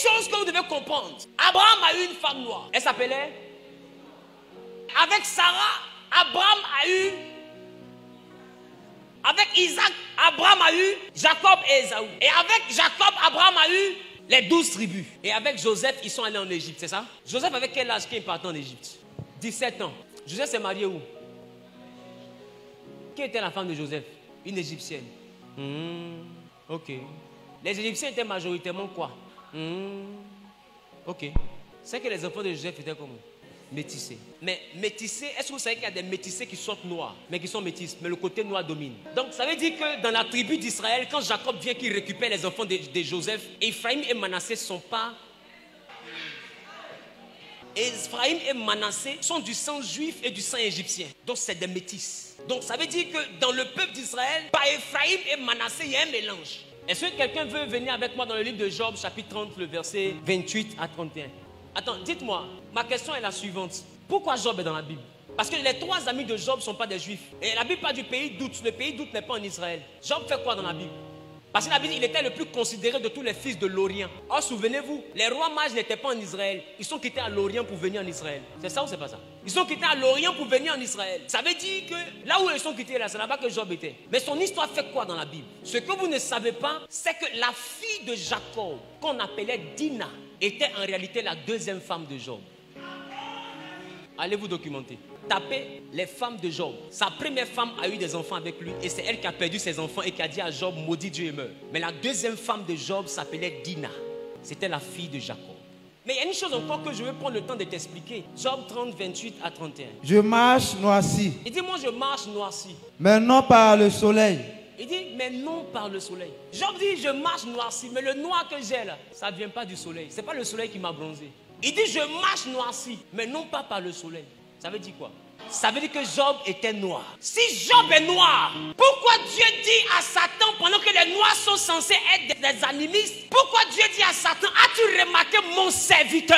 chose que vous devez comprendre. Abraham a eu une femme noire. Elle s'appelait... Avec Sarah, Abraham a eu... Avec Isaac, Abraham a eu Jacob et Ésaü. Et avec Jacob, Abraham a eu les 12 tribus. Et avec Joseph, ils sont allés en Égypte, c'est ça? Joseph avait quel âge quand il partait en Égypte? 17 ans. Joseph s'est marié où? Qui était la femme de Joseph? Une Égyptienne. Ok. Les Égyptiens étaient majoritairement quoi? Ok. C'est que les enfants de Joseph étaient comment? Métissés. Mais métissés, est-ce que vous savez qu'il y a des métissés qui sortent noirs, mais qui sont métis, mais le côté noir domine? Donc ça veut dire que dans la tribu d'Israël, quand Jacob vient qu'il récupère les enfants de Joseph, Ephraïm et Manassé ne sont pas... Ephraïm et Manassé sont du sang juif et du sang égyptien. Donc c'est des métis. Donc ça veut dire que dans le peuple d'Israël, par Ephraïm et Manassé, il y a un mélange. Est-ce que quelqu'un veut venir avec moi dans le livre de Job, chapitre 30, le verset 28 à 31? Attends, dites-moi, ma question est la suivante. Pourquoi Job est dans la Bible? Parce que les 3 amis de Job ne sont pas des juifs. Et la Bible parle du pays d'Out. Le pays d'Out n'est pas en Israël. Job fait quoi dans la Bible? Parce que la Bible, il était le plus considéré de tous les fils de l'Orient. Or, souvenez-vous, les rois mages n'étaient pas en Israël. Ils sont quittés à l'Orient pour venir en Israël. C'est ça ou c'est pas ça? Ils sont quittés à l'Orient pour venir en Israël. Ça veut dire que là où ils sont quittés, c'est là-bas que Job était. Mais son histoire fait quoi dans la Bible? Ce que vous ne savez pas, c'est que la fille de Jacob, qu'on appelait Dina, était en réalité la 2e femme de Job. Allez vous documenter. Tapez les femmes de Job. Sa première femme a eu des enfants avec lui et c'est elle qui a perdu ses enfants et qui a dit à Job, maudit Dieu et meurt. Mais la 2e femme de Job s'appelait Dina. C'était la fille de Jacob. Mais il y a une chose encore que je veux prendre le temps de t'expliquer. Job 30, 28 à 31. Je marche noirci. Il dit, moi je marche noirci. Mais non par le soleil. Il dit, mais non par le soleil. Job dit, je marche noirci, mais le noir que j'ai là, ça ne vient pas du soleil. Ce n'est pas le soleil qui m'a bronzé. Il dit, je marche noirci, mais non pas par le soleil. Ça veut dire quoi? Ça veut dire que Job était noir. Si Job est noir, pourquoi Dieu dit à Satan, pendant que les noirs sont censés être des animistes, pourquoi Dieu dit à Satan, as-tu remarqué mon serviteur,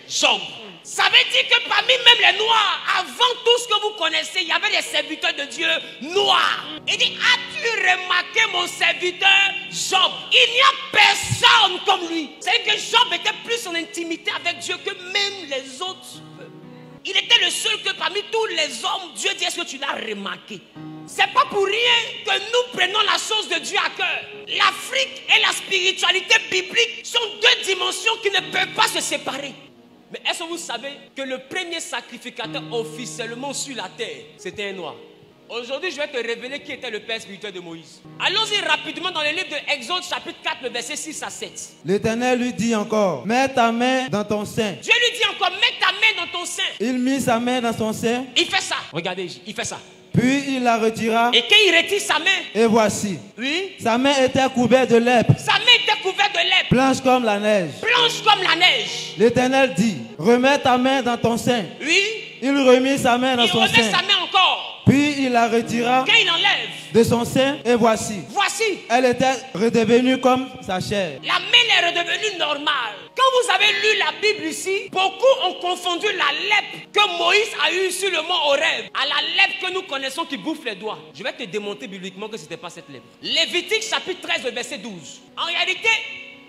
Job? Ça veut dire que parmi même les noirs, avant tout ce que vous connaissez, il y avait des serviteurs de Dieu noirs. Il dit, as-tu remarqué mon serviteur Job? Il n'y a personne comme lui. C'est-à-dire que Job était plus en intimité avec Dieu que même les autres. Il était le seul que parmi tous les hommes, Dieu dit, est-ce que tu l'as remarqué? C'est pas pour rien que nous prenons la chose de Dieu à cœur. L'Afrique et la spiritualité biblique sont 2 dimensions qui ne peuvent pas se séparer. Mais est-ce que vous savez que le premier sacrificateur officiellement sur la terre, c'était un noir? Aujourd'hui, je vais te révéler qui était le père spirituel de Moïse. Allons-y rapidement dans le livre de Exode, chapitre 4, le verset 6 à 7. L'Éternel lui dit encore, mets ta main dans ton sein. Dieu lui dit encore, mets ta main dans ton sein. Il mit sa main dans son sein. Il fait ça. Regardez, il fait ça. Puis il la retira. Et quand il retire sa main, et voici. Oui. Sa main était couverte de lèpre. Sa main était couverte de lèpre. Blanche comme la neige. Blanche comme la neige. L'Éternel dit, remets ta main dans ton sein. Oui. Il remit sa main dans son sein. Il remet sa main encore. Puis il la retira. Quand il enlève de son sein et voici. Voici. Elle était redevenue comme sa chair. La main est redevenue normale. Quand vous avez lu la Bible ici, beaucoup ont confondu la lèpre que Moïse a eue sur le mont Horeb à la lèpre que nous connaissons qui bouffe les doigts. Je vais te démontrer bibliquement que ce n'était pas cette lèpre. Lévitique chapitre 13, verset 12. En réalité,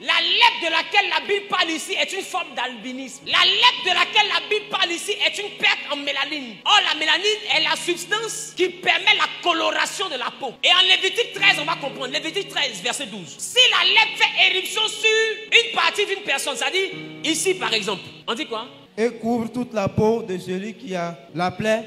la lèpre de laquelle la Bible parle ici est une forme d'albinisme. La lèpre de laquelle la Bible parle ici est une perte en mélanine. Or, la mélanine est la substance qui permet la coloration de la peau. Et en Lévitique 13, on va comprendre. Lévitique 13, verset 12. Si la lèpre fait éruption sur une partie d'une personne, c'est-à-dire ici par exemple, on dit quoi? Et couvre toute la peau de celui qui a la plaie,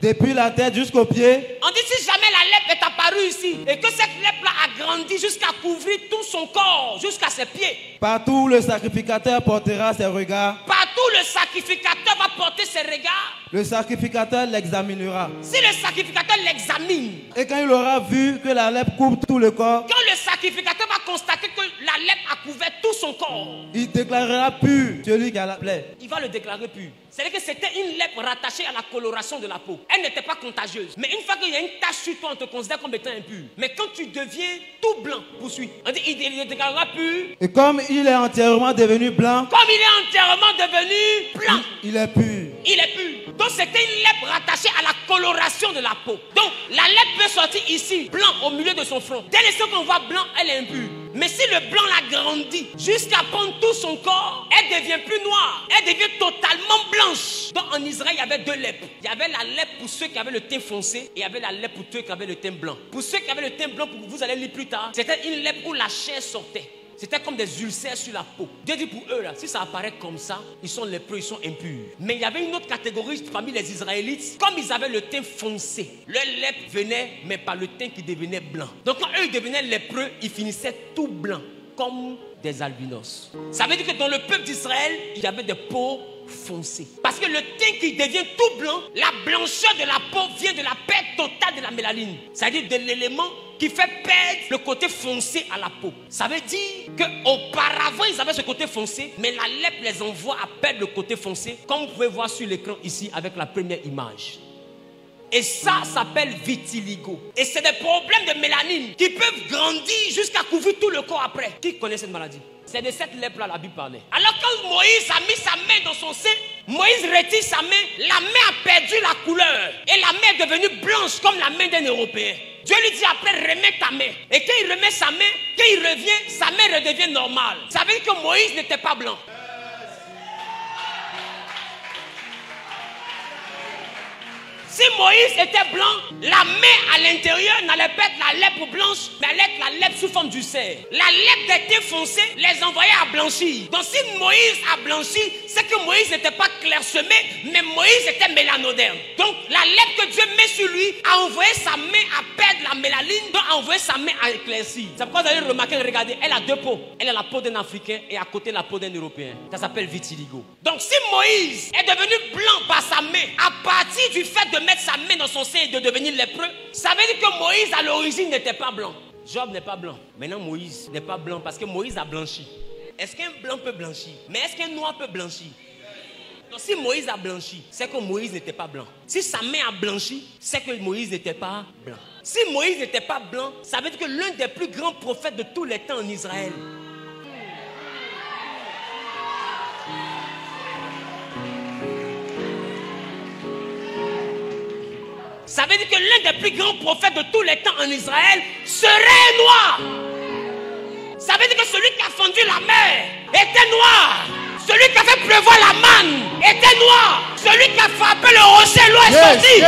depuis la tête jusqu'aux pieds. On dit si jamais la lèpre est apparue ici et que cette lèpre-là a grandi jusqu'à couvrir tout son corps, jusqu'à ses pieds. Partout le sacrificateur portera ses regards. Partout le sacrificateur va porter ses regards. Le sacrificateur l'examinera. Si le sacrificateur l'examine. Et quand il aura vu que la lèpre couvre tout le corps. Quand le sacrificateur va constater que la lèpre a couvert tout son corps. Il déclarera pur celui qui a la plaie. Il va le déclarer pur. C'est-à-dire que c'était une lèpre rattachée à la coloration de la peau. Elle n'était pas contagieuse. Mais une fois qu'il y a une tache sur toi, on te considère comme étant impur. Mais quand tu deviens tout blanc, poursuit. On dit, il le déclarera pur. Et comme il est entièrement devenu blanc. Comme il est entièrement devenu blanc. Il est pur. il est pur. Donc c'était une lèpre rattachée à la coloration de la peau. Donc la lèpre peut sortir ici, blanc au milieu de son front. Dès l'instant qu'on voit blanc, elle est impure. Mais si le blanc la grandit jusqu'à prendre tout son corps, elle ne devient plus noire. Elle devient totalement blanche. Donc en Israël, il y avait deux lèpres. Il y avait la lèpre pour ceux qui avaient le teint foncé et il y avait la lèpre pour ceux qui avaient le teint blanc. Pour ceux qui avaient le teint blanc, vous allez lire plus tard, c'était une lèpre où la chair sortait. C'était comme des ulcères sur la peau. Dieu dit pour eux, là, si ça apparaît comme ça, ils sont lépreux, ils sont impurs. Mais il y avait une autre catégorie parmi les Israélites. Comme ils avaient le teint foncé, leur lèpre venait, mais par le teint qui devenait blanc. Donc quand eux ils devenaient lépreux, ils finissaient tout blanc, comme des albinos. Ça veut dire que dans le peuple d'Israël, il y avait des peaux foncées. Parce que le teint qui devient tout blanc, la blancheur de la peau vient de la perte totale de la mélanine. C'est-à-dire de l'élément qui fait perdre le côté foncé à la peau. Ça veut dire qu'auparavant, ils avaient ce côté foncé, mais la lèpre les envoie à perdre le côté foncé, comme vous pouvez voir sur l'écran ici avec la première image. Et ça s'appelle vitiligo. Et c'est des problèmes de mélanine qui peuvent grandir jusqu'à couvrir tout le corps après. Qui connaît cette maladie? C'est de cette lèpre-là la Bible parlait. Alors quand Moïse a mis sa main dans son sein, Moïse retire sa main, la main a perdu la couleur. Et la main est devenue blanche comme la main d'un Européen. Dieu lui dit après, remets ta main. Et quand il remet sa main, quand il revient, sa main redevient normale. Ça veut dire que Moïse n'était pas blanc. Si Moïse était blanc, la main à l'intérieur n'allait pas être la lèpre blanche, mais allait être la lèpre sous forme d'ulcère. La lèpre des teints foncés les envoyait à blanchir. Donc si Moïse a blanchi, c'est que Moïse n'était pas clairsemé, mais Moïse était mélanoderne. Donc la lèpre que Dieu met sur lui a envoyé sa main à perdre la mélanine, donc a envoyé sa main à éclaircir. C'est pourquoi vous allez remarquer, regardez, elle a deux peaux. Elle a la peau d'un Africain et à côté la peau d'un Européen. Ça s'appelle vitiligo. Donc si Moïse est devenu blanc par sa main, à partir du fait de mettre sa main dans son sein et de devenir lépreux, ça veut dire que Moïse à l'origine n'était pas blanc. Job n'est pas blanc. Maintenant Moïse n'est pas blanc parce que Moïse a blanchi. Est-ce qu'un blanc peut blanchir? Mais est-ce qu'un noir peut blanchir? Donc si Moïse a blanchi, c'est que Moïse n'était pas blanc. Si sa main a blanchi, c'est que Moïse n'était pas blanc. Si Moïse n'était pas blanc, ça veut dire que l'un des plus grands prophètes de tous les temps en Israël, ça veut dire que l'un des plus grands prophètes de tous les temps en Israël serait noir. Ça veut dire que celui qui a fondu la mer était noir. Celui qui a fait pleuvoir la manne était noir. Celui qui a frappé le rocher, l'eau est sortie,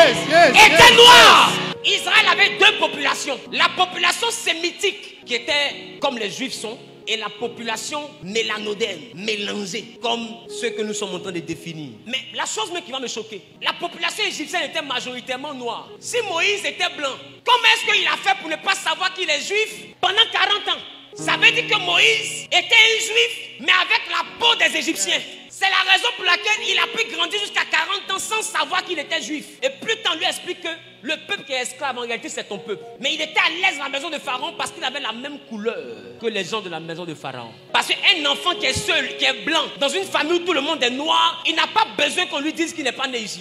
était noir. Israël avait deux populations. La population sémitique qui était comme les juifs sont, et la population mélanoderne, mélangée, comme ceux que nous sommes en train de définir. Mais la chose même qui va me choquer, la population égyptienne était majoritairement noire. Si Moïse était blanc, comment est-ce qu'il a fait pour ne pas savoir qu'il est juif pendant 40 ans? Ça veut dire que Moïse était un juif, mais avec la peau des Égyptiens. C'est la raison pour laquelle il a pu grandir jusqu'à 40 ans sans savoir qu'il était juif. Et plus tard, on lui explique que le peuple qui est esclave, en réalité, c'est ton peuple. Mais il était à l'aise dans la maison de Pharaon parce qu'il avait la même couleur que les gens de la maison de Pharaon. Parce qu'un enfant qui est seul, qui est blanc, dans une famille où tout le monde est noir, il n'a pas besoin qu'on lui dise qu'il n'est pas né ici.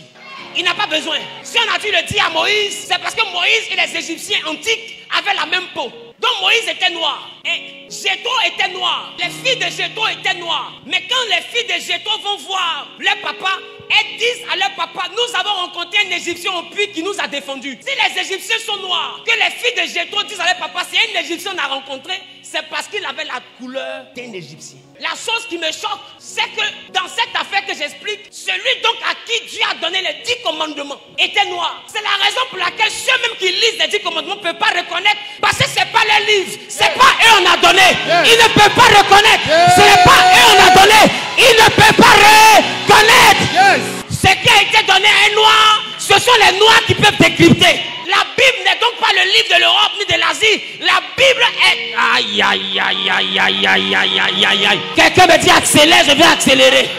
Il n'a pas besoin. Si on a dû le dire à Moïse, c'est parce que Moïse et les Égyptiens antiques avaient la même peau. Donc Moïse était noir et Jéthro était noir. Les filles de Jéthro étaient noires. Mais quand les filles de Jéthro vont voir leur papa, elles disent à leur papa, nous avons rencontré un Égyptien au puits qui nous a défendus. Si les Égyptiens sont noirs, que les filles de Jéthro disent à leur papa, si un Égyptien on a rencontré, c'est parce qu'il avait la couleur d'un Égyptien. La chose qui me choque, c'est que dans cette affaire que j'explique, celui donc à qui Dieu a donné les 10 commandements était noir. C'est la raison pour laquelle ceux-mêmes qui lisent les 10 commandements ne peuvent pas reconnaître, parce que ce n'est pas leur livre, ce n'est pas eux on a donné. Ils ne peuvent pas reconnaître, ce n'est pas eux on a donné. Ils ne peuvent pas reconnaître. Ce qui a été donné à un noir, ce sont les noirs qui peuvent décrypter. La Bible n'est donc pas le livre de l'Europe ni de l'Asie. La Bible est... Aïe, aïe, aïe, aïe, aïe, aïe, aïe, aïe, aïe. Quelqu'un me dit accélère, je vais accélérer.